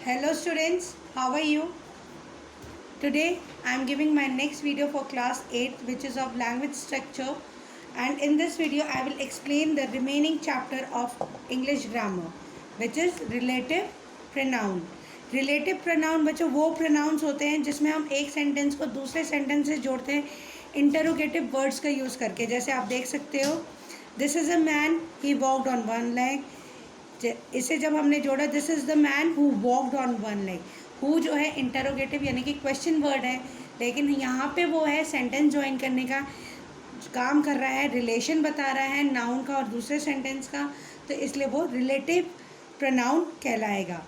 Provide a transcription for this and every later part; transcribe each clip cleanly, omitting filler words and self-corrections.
Hello students, how are you? Today I am giving my next video for class 8 which is of language structure, and in this video I will explain the remaining chapter of English grammar which is relative pronoun. Relative pronoun बच्चों वो pronouns होते हैं जिसमें हम एक sentence को दूसरे sentence से जोड़ते हैं इंटरोगेटिव वर्ड्स का यूज़ करके. जैसे आप देख सकते हो, this is a man he walked on one leg. इसे जब हमने जोड़ा, this is the man who walked on one leg. Who जो है इंटरोगेटिव यानी कि क्वेश्चन वर्ड है, लेकिन यहाँ पे वो है सेंटेंस ज्वाइन करने का काम कर रहा है, रिलेशन बता रहा है नाउन का और दूसरे सेंटेंस का, तो इसलिए वो रिलेटिव प्रोनाउन कहलाएगा.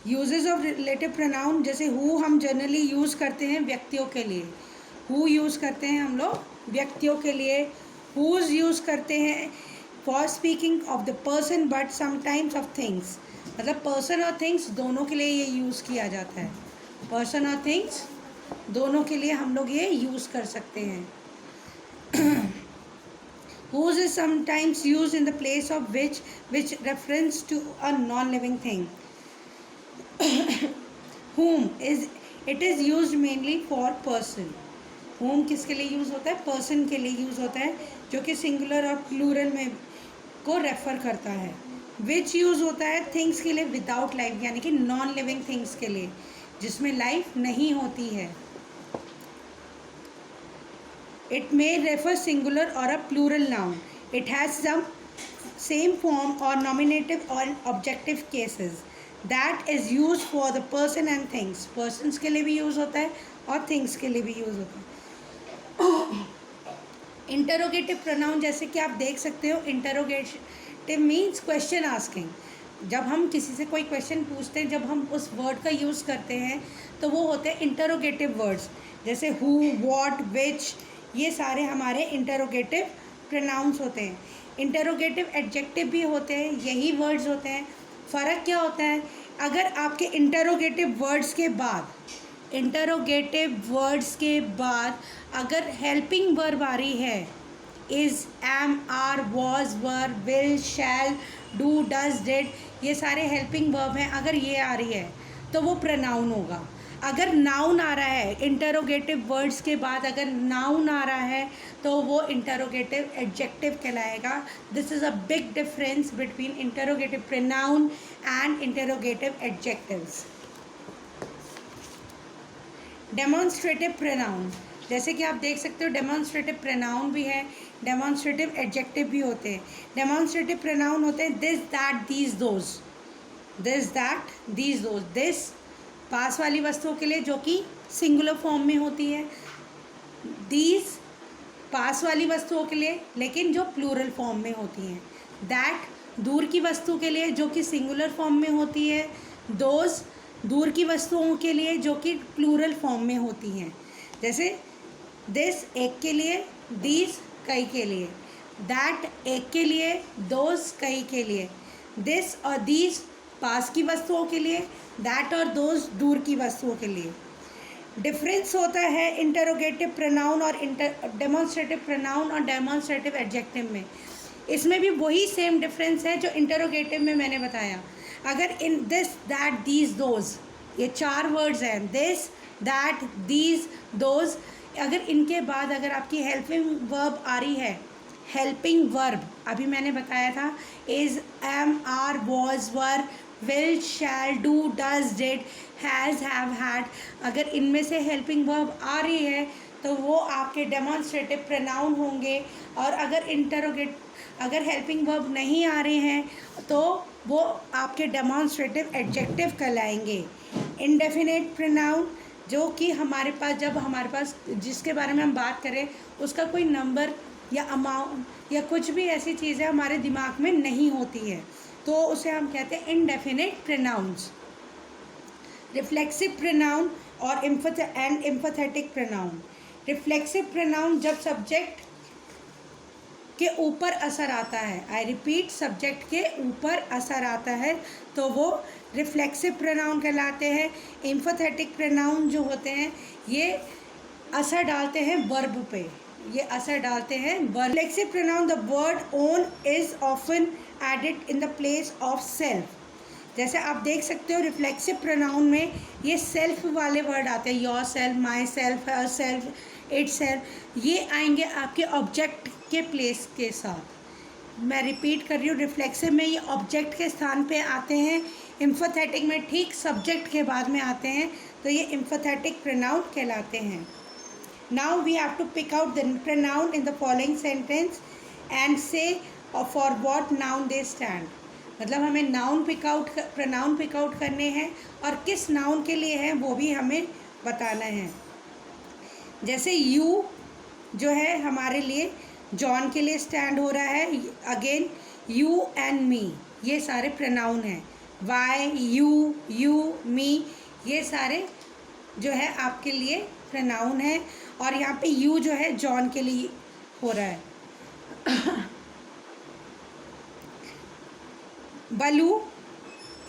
यूजेस ऑफ रिलेटिव प्रोनाउन, जैसे हु हम जनरली यूज़ करते हैं व्यक्तियों के लिए. हु यूज़ करते हैं हम लोग व्यक्तियों के लिए. हुज यूज़ करते हैं for speaking of the person but sometimes of things. मतलब पर्सन और थिंग्स दोनों के लिए ये यूज़ किया जाता है. पर्सन और थिंग्स दोनों के लिए हम लोग ये यूज़ कर सकते हैं. Whose is sometimes use in the place of which reference to a non living thing. whom is it is used mainly for person. whom किसके लिए यूज़ होता है? पर्सन के लिए यूज़ होता है, जो कि सिंगुलर और प्लूरल में को रेफ़र करता है. विच यूज़ होता है थिंग्स के लिए विदाउट लाइफ, यानी कि नॉन लिविंग थिंग्स के लिए जिसमें लाइफ नहीं होती है. इट मे रेफर सिंगुलर और a plural noun. It has some same form और नॉमिनेटिव और objective cases. That is use for the person and things. Persons के लिए भी यूज़ होता है और थिंग्स के लिए भी यूज़ होता है. इंटरोगेटिव प्रोनाउन, जैसे कि आप देख सकते हो, इंटरोगेटिव मीन्स क्वेश्चन आस्किंग. जब हम किसी से कोई क्वेश्चन पूछते हैं, जब हम उस वर्ड का यूज़ करते हैं तो वो होते हैं इंटरोगेटिव वर्ड्स. जैसे हु, व्हाट, विच, ये सारे हमारे इंटरोगेटिव प्रोनाउंस होते हैं. इंटरोगेटिव एडजेक्टिव भी होते हैं, यही वर्ड्स होते हैं. फ़र्क क्या होता है? अगर आपके इंटरोगेटिव वर्ड्स के बाद अगर हेल्पिंग वर्ब आ रही है, is, am, are, was, were, will, shall, do, does, did, ये सारे हेल्पिंग वर्ब हैं. अगर ये आ रही है तो वो प्रोनाउन होगा. अगर नाउन आ रहा है इंटरोगेटिव वर्ड्स के बाद, अगर नाउन आ रहा है तो वो इंटरोगेटिव एडजेक्टिव कहलाएगा. This is a big difference between interrogative pronoun and interrogative adjectives. Demonstrative pronoun, जैसे कि आप देख सकते हो, डेमॉन्स्ट्रेटिव प्रोनाउन भी है, डेमॉन्स्ट्रेटिव एडजेक्टिव भी होते हैं. डेमॉन्स्ट्रेटिव प्रोनाउन होते हैं this, that, these, those. This, that, these, those. This पास वाली वस्तुओं के लिए जो कि सिंगुलर फॉर्म में होती है. दीज पास वाली वस्तुओं के लिए लेकिन जो प्लूरल फॉर्म में होती हैं. दैट दूर की वस्तु के लिए जो कि सिंगुलर फॉर्म में होती है. दोज दूर की वस्तुओं के लिए जो कि प्लूरल फॉर्म में होती हैं. जैसे दिस एक के लिए, दीज कई के लिए, दैट एक के लिए, दोज कई के लिए. दिस और दीज पास की वस्तुओं के लिए, दैट और दोज दूर की वस्तुओं के लिए. डिफरेंस होता है इंटरोगेटिव प्रोनाउन और डेमॉन्स्ट्रेटिव प्रोनाउन और डेमॉन्स्ट्रेटिव एडजेक्टिव में. इसमें भी वही सेम डिफरेंस है जो इंटरोगेटिव में मैंने बताया. अगर in this, that, these, those, ये चार वर्ड्स हैं, दिस, दैट, दीज, दोज, अगर इनके बाद अगर आपकी हेल्पिंग वर्ब आ रही है, हेल्पिंग वर्ब अभी मैंने बताया था, is, am, are, was, were, will, shall, do, does, did, has, have, had, अगर इनमें से हेल्पिंग वर्ब आ रही है तो वो आपके डेमॉन्स्ट्रेटिव प्रोनाउन होंगे. और अगर हेल्पिंग वर्ब नहीं आ रहे हैं तो वो आपके डेमॉन्स्ट्रेटिव एडजेक्टिव कहलाएंगे. इंडेफिनिट प्रोनाउन, जो कि हमारे पास, जब हमारे पास जिसके बारे में हम बात करें उसका कोई नंबर या अमाउंट या कुछ भी ऐसी चीज़ें हमारे दिमाग में नहीं होती है, तो उसे हम कहते हैं इंडेफिनिट प्रोनाउंस. रिफ्लेक्सिव प्रोनाउन और एम्फैथेटिक प्रोनाउन. रिफ्लेक्सिव प्रोनाउन जब सब्जेक्ट के ऊपर असर आता है, आई रिपीट, सब्जेक्ट के ऊपर असर आता है तो वो रिफ्लेक्सिव प्रोनाउन कहलाते हैं. एम्फैथेटिक प्रोनाउन जो होते हैं ये असर डालते हैं वर्ब पे, ये असर डालते हैं verb. Reflexive pronoun, the word own is often added in the place of self. जैसे आप देख सकते हो रिफ्लेक्सिव प्रोनाउन में ये सेल्फ वाले वर्ड आते हैं, your self, my self, her self, it self, ये आएंगे आपके ऑब्जेक्ट के प्लेस के साथ। मैं रिपीट कर रही हूँ, रिफ्लेक्सिव में ये ऑब्जेक्ट के स्थान पे आते हैं, एम्फेथेटिक में ठीक सब्जेक्ट के बाद में आते हैं, तो ये एम्फेथेटिक प्रोनाउन कहलाते हैं। Now we have to pick out the pronoun in the following sentence and say for what noun they stand. मतलब हमें प्रोनाउन पिक आउट करने हैं और किस नाउन के लिए हैं वो भी हमें बताना है। जैसे यू जो है हमारे लिए जॉन के लिए स्टैंड हो रहा है। अगेन यू एंड मी ये सारे प्रोनाउन हैं। वाई, यू, मी ये सारे जो है आपके लिए प्रोनाउन है। और यहाँ पे यू जो है जॉन के लिए हो रहा है। बलू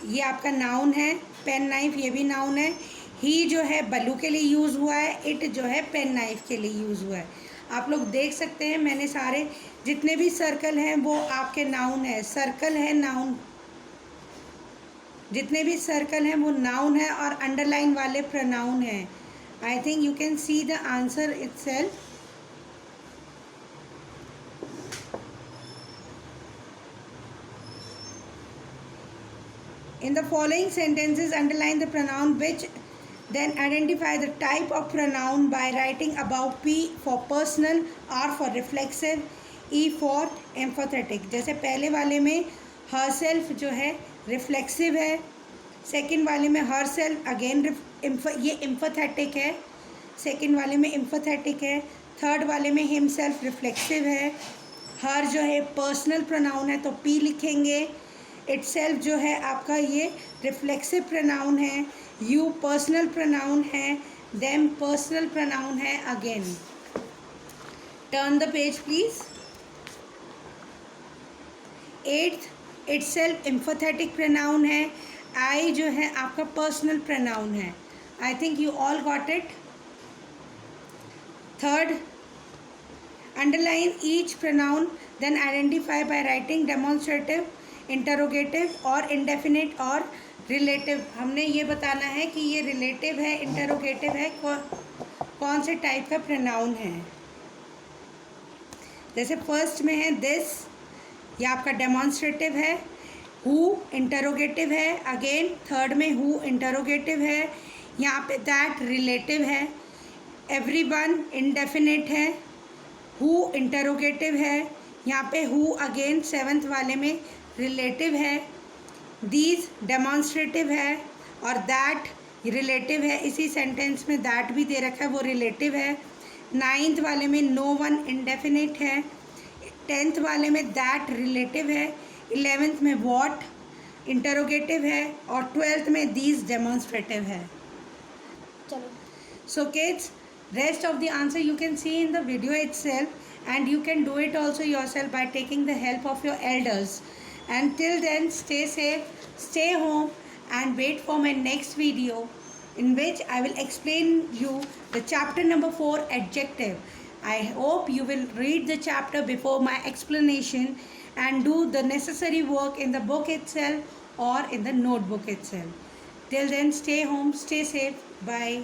ये आपका नाउन है। पेन नाइफ ये भी नाउन है। ही जो है बलू के लिए यूज़ हुआ है। इट जो है पेन नाइफ के लिए यूज़ हुआ है। आप लोग देख सकते हैं मैंने सारे जितने भी सर्कल हैं वो आपके नाउन है। सर्कल है नाउन, जितने भी सर्कल हैं वो नाउन है और अंडरलाइन वाले प्रोनाउन हैं। आई think you can see the answer itself. In the following sentences, underline the pronoun which then identify the type of pronoun by writing above P for personal, R for reflexive, E for empathetic। जैसे पहले वाले में herself जो है reflexive है, second वाले में herself again ये empathetic है, सेकंड वाले में empathetic है, थर्ड वाले में himself reflexive है, her जो है personal pronoun है तो P लिखेंगे, इटसेल्फ जो है आपका ये रिफ्लेक्सिव प्रोनाउन है, यू पर्सनल प्रोनाउन है, देम पर्सनल प्रोनाउन है। Again turn the page please. Eighth itself emphatic pronoun है। आई जो है आपका पर्सनल प्रोनाउन है। I think you all got it. Third, underline each pronoun then identify by writing demonstrative, interrogative और indefinite और relative. हमने ये बताना है कि ये रिलेटिव है, इंटरोगेटिव है, कौन से टाइप का प्रोनाउन है। जैसे फर्स्ट में है दिस, ये आपका डेमोन्स्ट्रेटिव है। हु इंटरोगेटिव है। अगेन थर्ड में हु इंटरोगेटिव है। यहाँ पे दैट रिलेटिव है। एवरीवन इंडेफिनिट है। हु इंटरोगेटिव है। यहाँ पे हु अगेन सेवन्थ वाले में रिलेटिव है। दीज डेमोन्स्ट्रेटिव है और दैट रिलेटिव है। इसी सेंटेंस में दैट भी दे रखा है, वो रिलेटिव है। नाइन्थ वाले में नो वन इंडेफिनिट है। टेंथ वाले में दैट रिलेटिव है। 11th में वॉट इंटरोगेटिव है और 12th में दीज डेमोन्स्ट्रेटिव है। चलो So kids, rest of the answer you can see in the video itself and you can do it also yourself by taking the help of your elders. And till then, stay safe, stay home and wait for my next video in which I will explain you the chapter number 4 adjective. I hope you will read the chapter before my explanation and do the necessary work in the book itself or in the notebook itself. Till then, stay home, stay safe, bye.